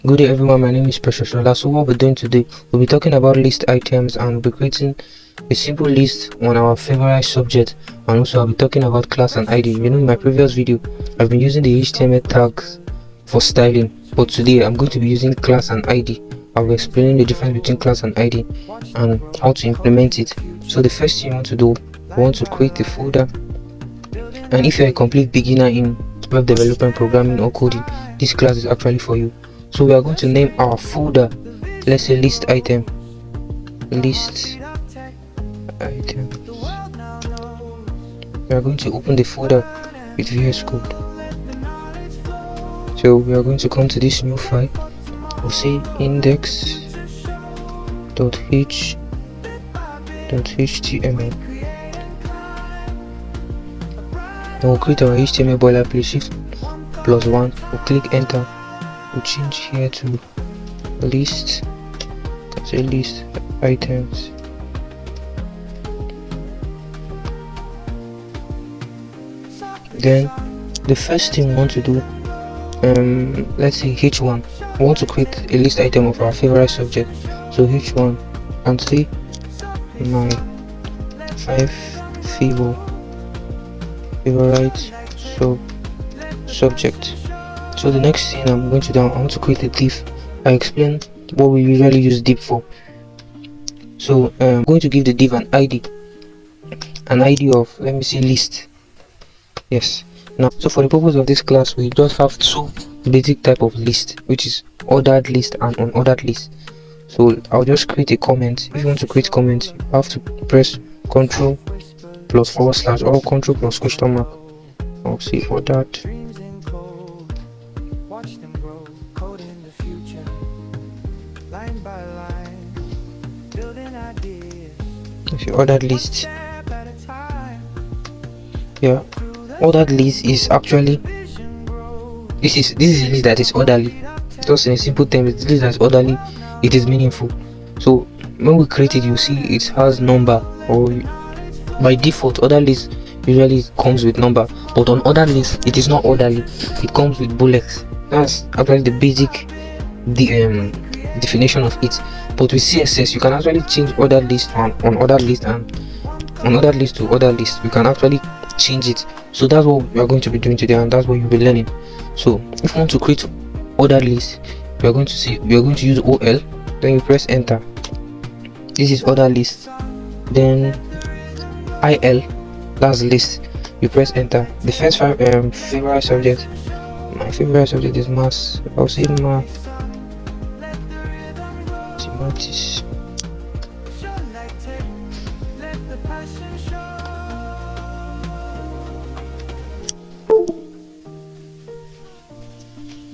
Good day everyone, my name is Shola. So what we're doing today, we'll be talking about list items and we'll be creating a simple list on our favorite subject, and also I'll be talking about class and ID. You know, in my previous video I've been using the HTML tags for styling, but today I'm going to be using class and ID. I'll be explaining the difference between class and ID and how to implement it. So the first thing you want to do, you want to create a folder, and if you're a complete beginner in web development, programming or coding, this class is actually for you. So we are going to name our folder, let's say list item. List item. We are going to open the folder with VS Code. So we are going to come to this new file. We'll say index.html. Then we'll create our HTML boilerplate, shift+1. We'll click enter. We'll change here to list. Say list items. Then the first thing we want to do, let's say h1. We want to create a list item of our favorite subject. So h1 and say my 5 favorite subject. So the next thing I'm going to do, I want to create a div. I explain what we usually use div for. So I'm going to give the div an ID of, let me see, list. Yes. Now, so for the purpose of this class, we just have two basic type of list, which is ordered list and unordered list. So I'll just create a comment. If you want to create comments, you have to press Ctrl plus / or Ctrl plus question mark. I'll say ordered. If you ordered list, yeah, ordered list is actually this is a list that is orderly. Just in a simple term, it's a list that's orderly. It is meaningful. So when we create it, you see it has number, or by default ordered list usually comes with number, but on ordered list it is not orderly, it comes with bullets. That's actually the basic definition of it. But with CSS you can actually change ordered list and unordered list, and unordered list to ordered list. You can actually change it. So that's what we are going to be doing today, and that's what you'll be learning. So if you want to create ordered list, we are going to use OL. Then you press enter. This is ordered list. Then IL, that's list. You press enter. The first favorite subject, my favorite subject is maths. I'll say mathematics.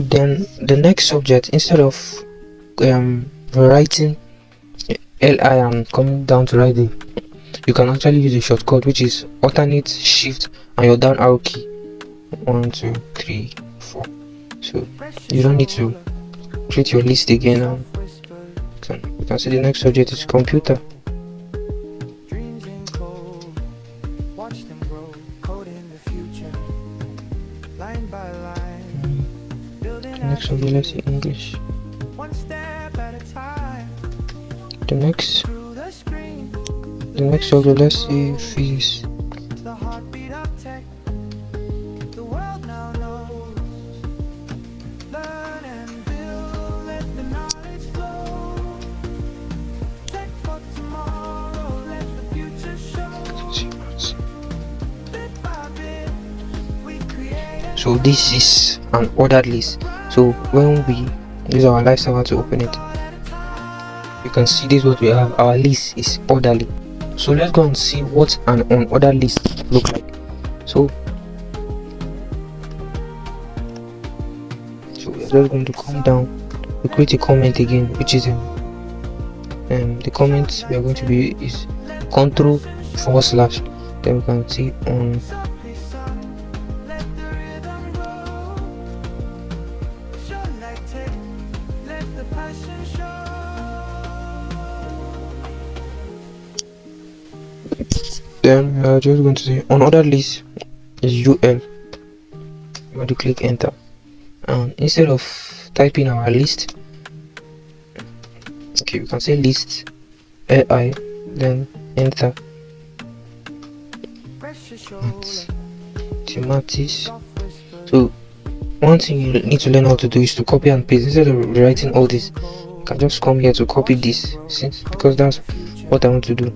Then the next subject, instead of writing li and coming down to write the, you can actually use a shortcut, which is alternate shift and your down arrow key. 1 2 3 4. So you don't need to create your list again. And you can see the next subject is computer. Next subject, let's see English. The next subject, let's see physics. So this is an ordered list. So when we use our live server to open it, you can see this is what we have. Our list is orderly. So let's go and see what an unordered list look like. So we're just going to come down. We create a comment again, which is the comment we are going to be is Ctrl / then we can see on then we are just going to say unordered list is UL. We're going to click enter, and instead of typing our list, Okay, we can say list AI, then enter mathematics. So one thing you need to learn how to do is to copy and paste. Instead of writing all this, you can just come here to copy this, since because that's what I want to do.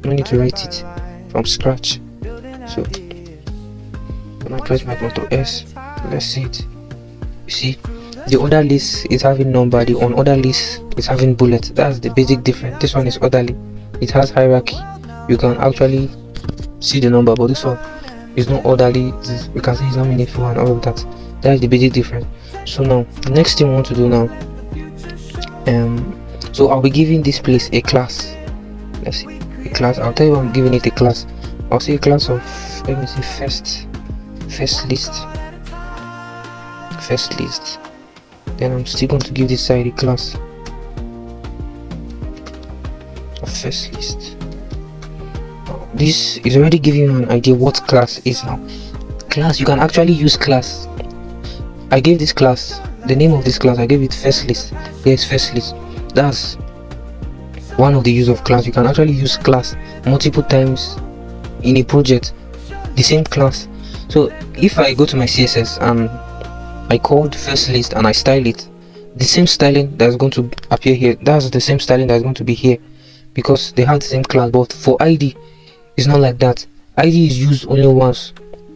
No need to write it from scratch. So when I press my Ctrl S, let's see it. You see, the other list is having number, the other list is having bullet. That's the basic difference. This one is orderly, it has hierarchy. You can actually see the number, but this one is not orderly. You can see it's not meaningful and all of that. That is the basic difference. So now the next thing we want to do now, so I'll be giving this place a class. Let's see, a class. I'll tell you I'm giving it a class. I'll say a class of, let me see, first list. Then I'm still going to give this side a class of first list. This is already giving you an idea what class is now. Class, you can actually use class. I gave this class, the name of this class, I gave it first list. Here's first list. That's one of the use of class. You can actually use class multiple times in a project, the same class. So if I go to my CSS and I called first list and I style it, the same styling that's going to appear here, that's the same styling that's going to be here, because they have the same class. But for ID, it's not like that. ID is used only once.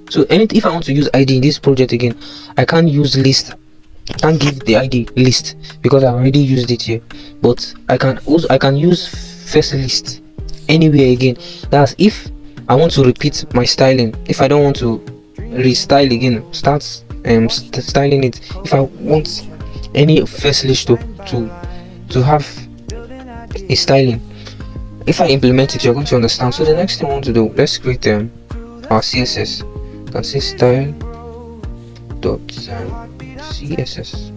So if I want to use ID in this project again, I can't use list. I can't give the ID list because I've already used it here. But I can use first list anywhere again. That's if I want to repeat my styling. If I don't want to restyle again, start styling it. If I want any first list to have a styling, if I implement it, you're going to understand. So the next thing I want to do, let's create our CSS. You can say style dot CSS.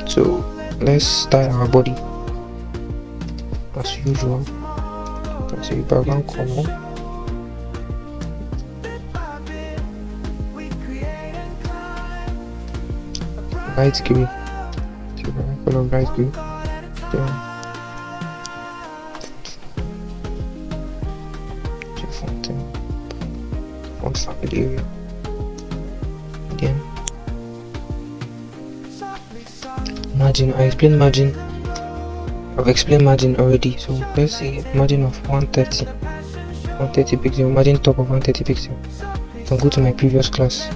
So let's style our body as usual. You can say background color. Light green. Color light green. Then font family area. Then margin. I explained margin. I've explained margin already. So let's say margin of 130 pixel. Margin top of 130 pixel. I can go to my previous class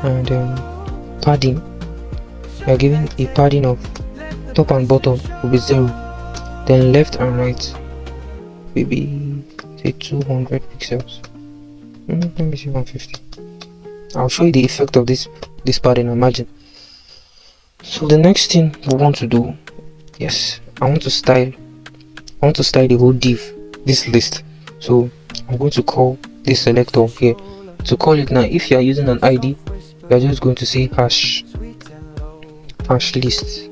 and padding. We are given a padding of top and bottom will be 0, then left and right will be say 200 pixels. Let me see 150. I'll show you the effect of this padding and margin. So the next thing we want to do, yes, I want to style the whole div, this list. So I'm going to call this selector here. To call it now, if you are using an ID, you are just going to say hash list,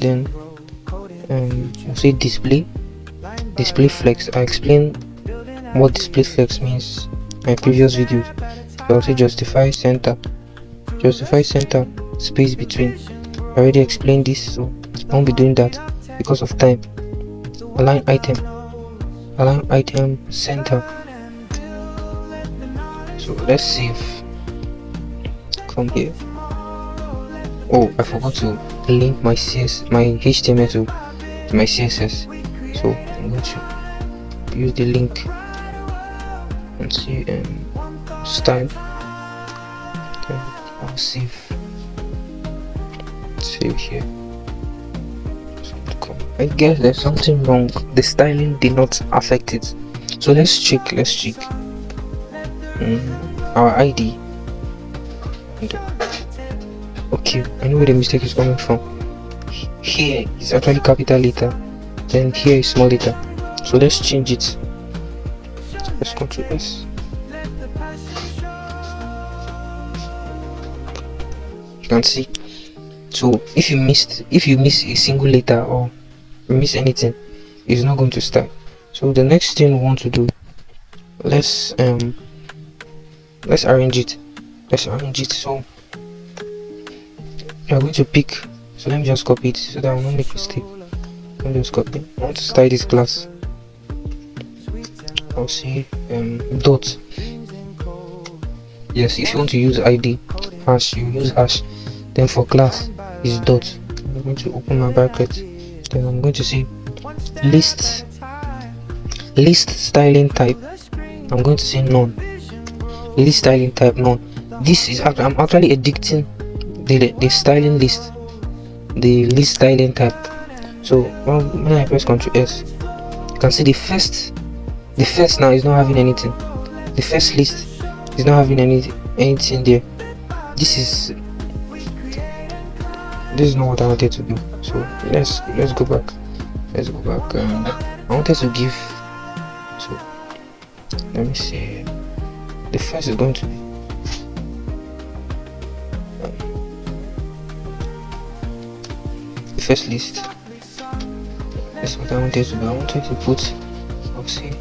then we'll say display flex. I explained what display flex means in my previous videos. I'll say justify center space between. I already explained this, so I won't be doing that because of time. Align item center. So let's save. Come here. Oh, I forgot to link my HTML to my CSS. So I'm going to use the link and see style. Then I'll save here. I guess there's something wrong. The styling did not affect it. So let's check. Our ID. Okay, I know where the mistake is coming from. Here is actually capital letter, then here is small letter. So let's change it. Let's Ctrl S. You can see. So if you miss a single letter or miss anything, it's not going to start. So the next thing we want to do, let's arrange it. So you're going to pick. So let me just copy it so that I will not make mistake. Let me just copy. I want to style this class. I'll say dot. Yes, if you want to use id hash, you use hash. Then for class is dot. I'm going to open my bracket. Then I'm going to say list styling type. I'm going to say none. List styling type none. This is I'm actually editing the styling list, the list styling type. So when I press Ctrl S, you can see the first now is not having anything. The first list is not having anything there. This is not what I wanted to do. So let's go back. I wanted to give. So let me see. The first is going to be the first list. That's what I wanted to do. I wanted to put, I'll say,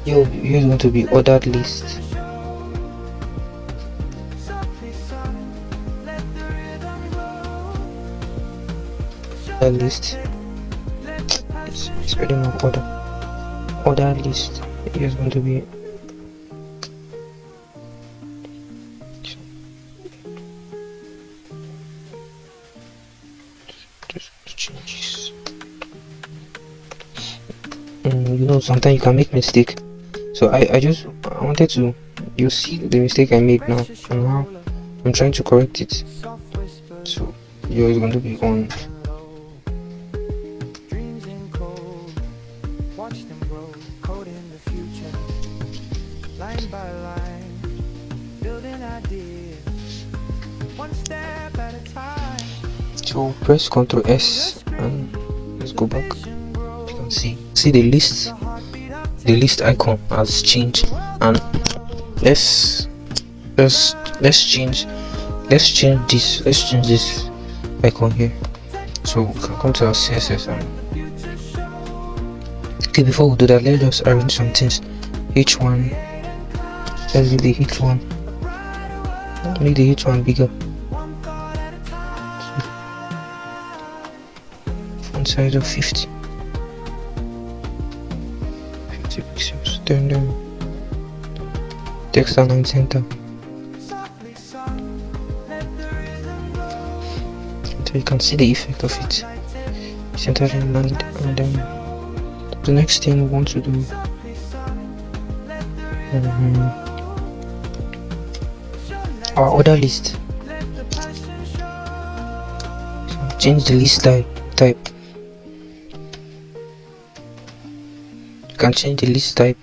here's going to be ordered list. That list. It's pretty much order list. Here's going to be changes. You know, sometimes you can make mistake. So I wanted to, you see the mistake I made now and how I'm trying to correct it. So here is going to be on. So press Ctrl S and let's go back. You can see the list icon has changed, and let's change this icon here. So we can come to our CSS and okay, before we do that, let's just arrange some things. H1, let's do the H1, make the H1 bigger. Font size of 50 pixels. Then text align center. So you can see the effect of it. Center aligned, and then the next thing we want to do. Our order list. So change the list type. You can change the list type.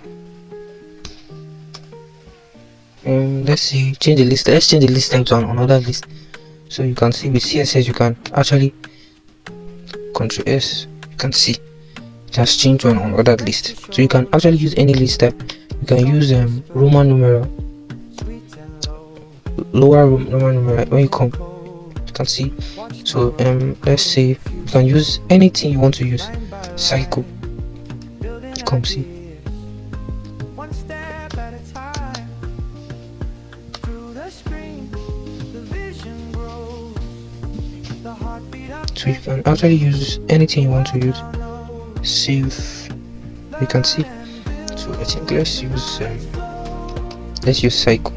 Let's see, change the list. Let's change the list type to another list. So you can see with CSS you can actually Ctrl S. You can see it has changed to an ordered list. So you can actually use any list type. You can use Roman numeral, lower Roman numeral when you come. You can see. So let's say you can use anything you want to use. Cycle. Come see. So you can actually use anything you want to use. Save. You can see. So I think let's use cycle.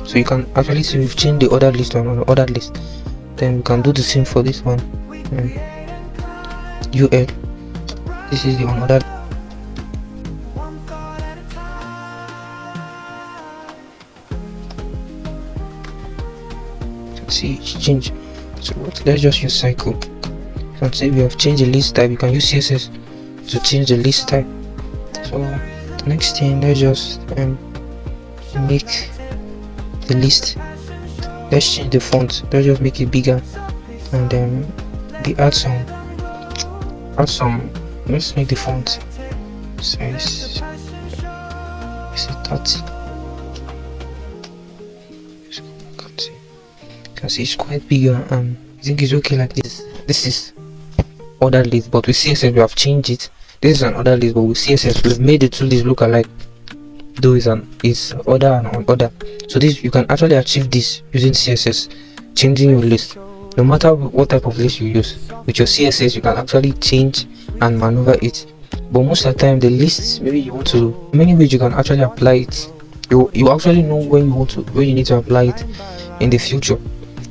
So you can actually see we've changed the ordered list to an ordered list. Then we can do the same for this one. UL. This is the unordered. See it's changed. So let's just use cycle. You can see we have changed the list type. You can use CSS to change the list type. So the next thing, let's just make the list. Let's change the font. Let's just make it bigger, and then we add some. Let's make the font size 30. You can see it's quite bigger, and I think it's okay like this. This is ordered list, but with CSS we have changed it. This is an ordered list, but with CSS we've made the two lists look alike, though it's order and unorder. So this, you can actually achieve this using CSS. changing your list. No matter what type of list you use, with your CSS you can actually change and maneuver it. But most of the time, the lists, maybe you want to, many ways you can actually apply it. You actually know when you need to apply it in the future,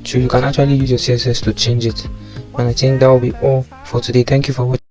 so you can actually use your CSS to change it. And I think that will be all for today. Thank you for watching.